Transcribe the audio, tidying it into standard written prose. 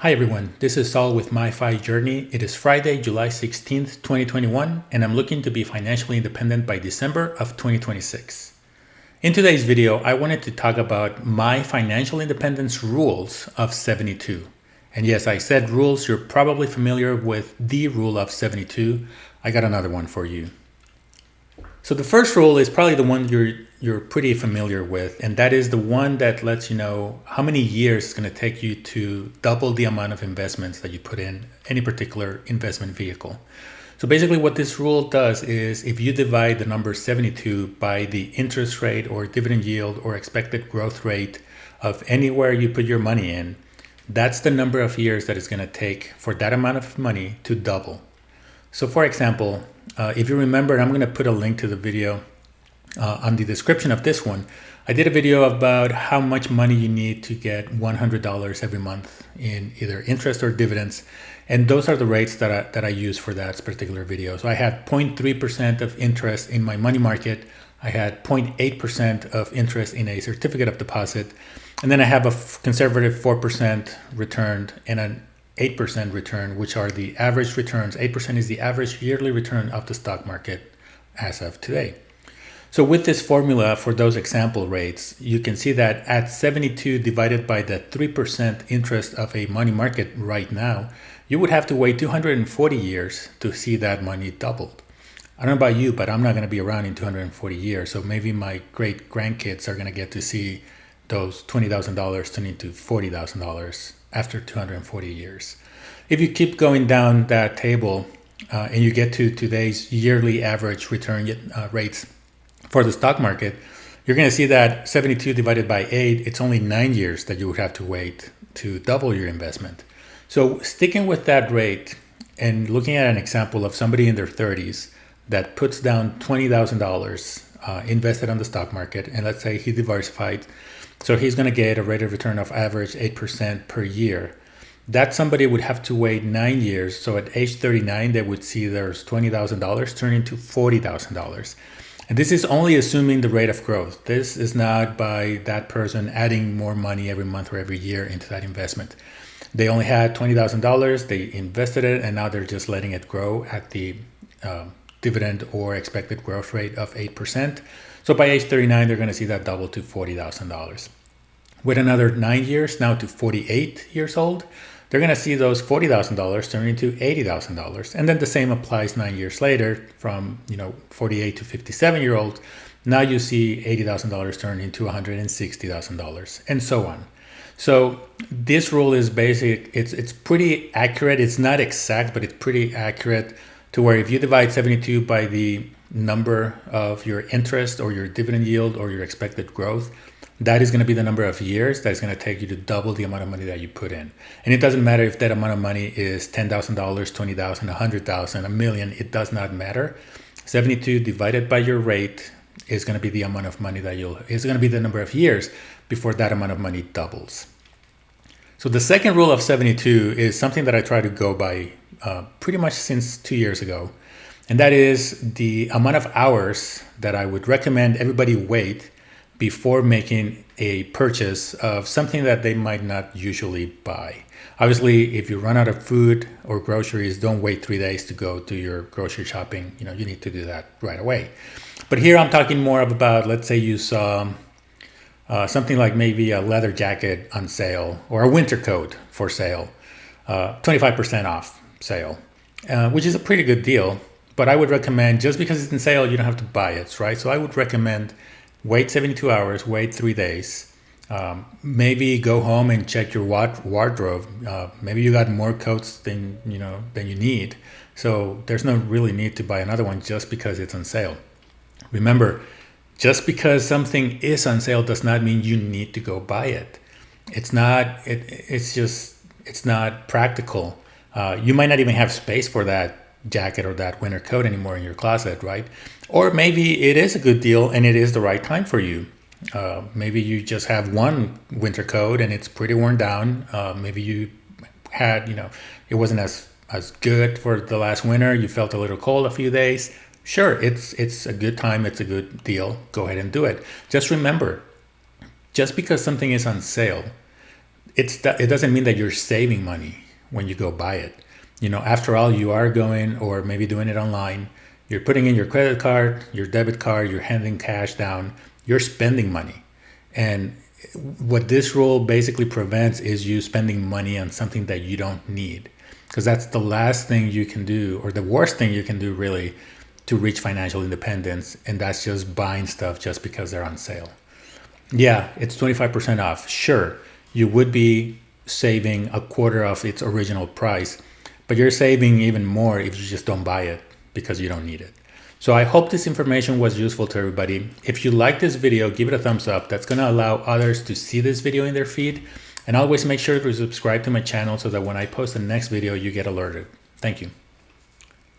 Hi everyone, this is Saul with My Fi Journey. It is Friday, July 16th, 2021, and I'm looking to be financially independent by December of 2026. In today's video, I wanted to talk about my financial independence rules of 72. And yes, I said rules, you're probably familiar with the rule of 72. I got another one for you. So the first rule is probably the one you're pretty familiar with, and that is the one that lets you know how many years it's going to take you to double the amount of investments that you put in any particular investment vehicle. So basically what this rule does is if you divide the number 72 by the interest rate or dividend yield or expected growth rate of anywhere you put your money in, that's the number of years that it's going to take for that amount of money to double. So for example, if you remember, I'm going to put a link to the video on the description of this one. I did a video about how much money you need to get $100 every month in either interest or dividends. And those are the rates that I use for that particular video. So I had 0.3% of interest in my money market. I had 0.8% of interest in a certificate of deposit. And then I have a conservative 4% returned and an 8% return, which are the average returns. 8% is the average yearly return of the stock market as of today. So with this formula for those example rates, you can see that at 72 divided by the 3% interest of a money market right now, you would have to wait 240 years to see that money doubled. I don't know about you, but I'm not going to be around in 240 years. So maybe my great grandkids are going to get to see those $20,000 turn into $40,000 after 240 years. If you keep going down that table and you get to today's yearly average return rates for the stock market, you're going to see that 72 divided by 8, it's only 9 years that you would have to wait to double your investment. So sticking with that rate and looking at an example of somebody in their 30s that puts down $20,000 invested on the stock market, and let's say he diversified, so he's going to get a rate of return of average 8% per year. That somebody would have to wait 9 years. So at age 39, they would see their $20,000 turn into $40,000. And this is only assuming the rate of growth. This is not by that person adding more money every month or every year into that investment. They only had $20,000, they invested it, and now they're just letting it grow at the dividend or expected growth rate of 8%. So by age 39, they're going to see that double to $40,000. With another 9 years, now to 48 years old, they're going to see those $40,000 turn into $80,000. And then the same applies 9 years later from 48 to 57-year-old. Now you see $80,000 turn into $160,000 and so on. So this rule is basic. It's pretty accurate. It's not exact, but it's pretty accurate to where if you divide 72 by the number of your interest or your dividend yield or your expected growth, that is going to be the number of years that is going to take you to double the amount of money that you put in. And it doesn't matter if that amount of money is $10,000, $20,000, $100,000, $1 million, it does not matter. 72 divided by your rate is going to be the amount of money that is going to be the number of years before that amount of money doubles. So the second rule of 72 is something that I try to go by pretty much since 2 years ago. And that is the amount of hours that I would recommend everybody wait before making a purchase of something that they might not usually buy. Obviously, if you run out of food or groceries, don't wait 3 days to go do your grocery shopping. You need to do that right away. But here I'm talking more about, let's say you saw something like maybe a leather jacket on sale or a winter coat for sale, 25% off sale, which is a pretty good deal. But I would recommend, just because it's in sale, you don't have to buy it, right? So I would recommend wait 72 hours, wait 3 days. Maybe go home and check your wardrobe. Maybe you got more coats than you need. So there's no really need to buy another one just because it's on sale. Remember, just because something is on sale does not mean you need to go buy it. It's not practical. You might not even have space for that jacket or that winter coat anymore in your closet, right? Or maybe it is a good deal and it is the right time for you. Maybe you just have one winter coat and it's pretty worn down. Maybe you had, it wasn't as good for the last winter. You felt a little cold a few days. Sure, it's a good time. It's a good deal. Go ahead and do it. Just remember, just because something is on sale, it doesn't mean that you're saving money when you go buy it. After all, you are going, or maybe doing it online. You're putting in your credit card, your debit card, you're handing cash down, you're spending money. And what this rule basically prevents is you spending money on something that you don't need, because that's the last thing you can do, or the worst thing you can do really, to reach financial independence. And that's just buying stuff just because they're on sale. Yeah, it's 25% off. Sure, you would be saving a quarter of its original price, but you're saving even more if you just don't buy it because you don't need it. So I hope this information was useful to everybody. If you like this video, give it a thumbs up. That's going to allow others to see this video in their feed. And always make sure to subscribe to my channel so that when I post the next video, you get alerted. Thank you.